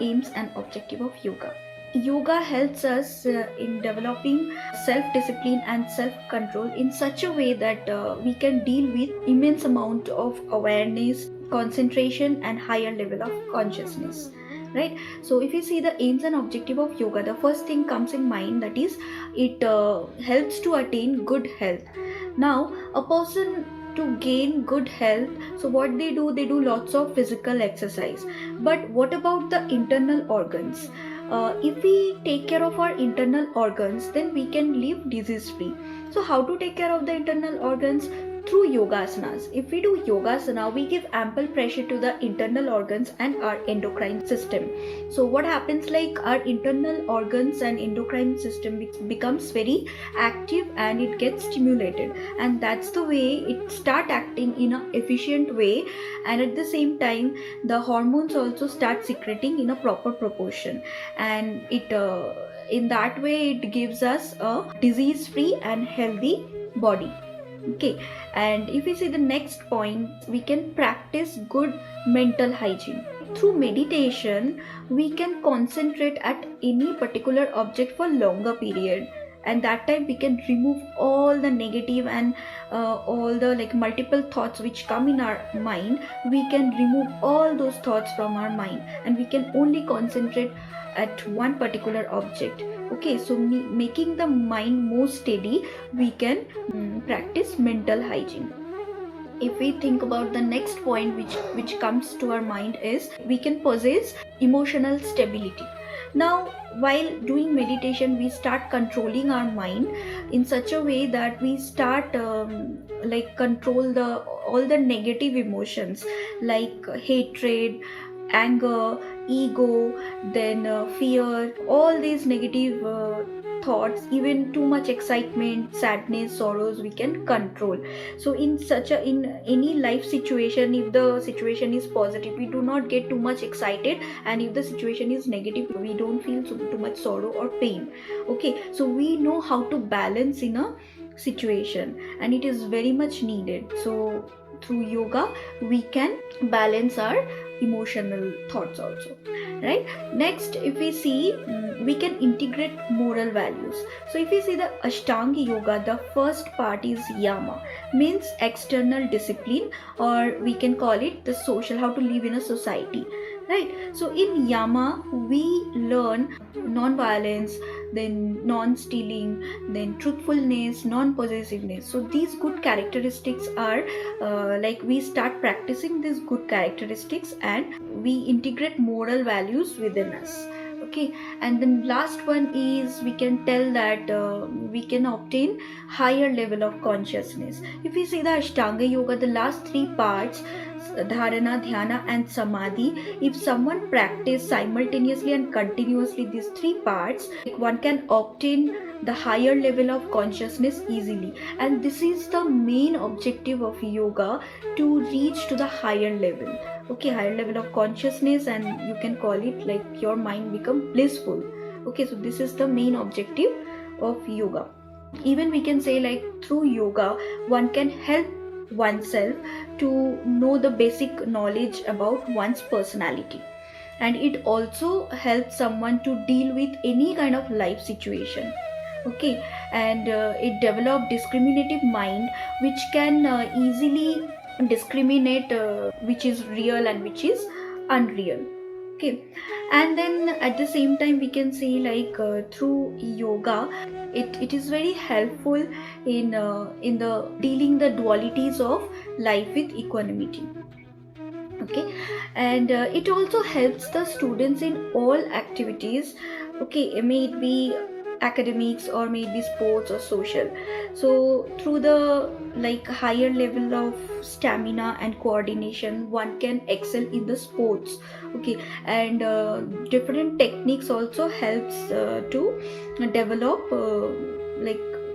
aims and objective of yoga. Yoga helps us in developing self-discipline and self-control in such a way that we can deal with immense amount of awareness, concentration, and higher level of consciousness. Right. So, if you see the aims and objective of yoga, the first thing comes in mind, that is, it helps to attain good health. Now, a person to gain good health, so what they do lots of physical exercise. But what about the internal organs? If we take care of our internal organs, then we can live disease free. So how to take care of the internal organs? Through yogasanas. If we do yogasana, we give ample pressure to the internal organs and our endocrine system. So what happens, like, our internal organs and endocrine system becomes very active and it gets stimulated, and that's the way it start acting in a efficient way, and at the same time the hormones also start secreting in a proper proportion, and it in that way it gives us a disease free and healthy body. Okay, and if we see the next point, we can practice good mental hygiene. Through meditation, we can concentrate at any particular object for longer period, and that time we can remove all the negative and all the like multiple thoughts which come in our mind. We can remove all those thoughts from our mind, and we can only concentrate at one particular object. Okay, so making the mind more steady, we can practice mental hygiene. If we think about the next point which comes to our mind, is we can possess emotional stability. Now, while doing meditation, we start controlling our mind in such a way that we start control the all the negative emotions like hatred, anger, ego, then fear, all these negative thoughts, even too much excitement, sadness, sorrows, we can control. So in any life situation, if the situation is positive, we do not get too much excited, and if the situation is negative, we don't feel too much sorrow or pain. Okay, so we know how to balance in a situation, and it is very much needed. So through yoga we can balance our emotional thoughts also, right? Next, if we see, we can integrate moral values. So if we see the Ashtanga yoga, the first part is yama, means external discipline, or we can call it the social, how to live in a society, right? So in yama we learn non-violence, then non-stealing, then truthfulness, non-possessiveness. So these good characteristics are we start practicing these good characteristics, and we integrate moral values within us. Okay, and then last one is, we can tell that we can obtain higher level of consciousness. If we see the Ashtanga yoga, the last three parts, dharana, dhyana, and samadhi, if someone practice simultaneously and continuously these three parts, one can obtain the higher level of consciousness easily. And this is the main objective of yoga, to reach to the higher level. Okay, higher level of consciousness, and you can call it like your mind become blissful. Okay, so this is the main objective of yoga. Even we can say, like, through yoga one can help oneself to know the basic knowledge about one's personality, and it also helps someone to deal with any kind of life situation. Okay, and it develop discriminative mind, which can easily discriminate which is real and which is unreal. Okay, and then at the same time we can say, like, through yoga, it is very helpful in the dealing the dualities of life with equanimity. Okay, and it also helps the students in all activities. Okay, may it be academics, or maybe sports or social. So through the higher level of stamina and coordination, one can excel in the sports. Okay, and different techniques also helps to develop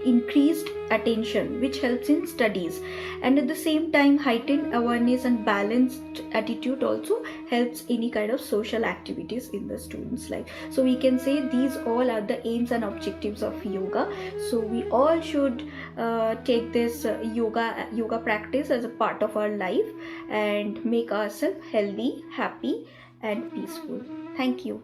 increased attention, which helps in studies, and at the same time heightened awareness and balanced attitude also helps any kind of social activities in the students' life. So we can say these all are the aims and objectives of yoga. So we all should take this yoga practice as a part of our life, and make ourselves healthy, happy, and peaceful. Thank you.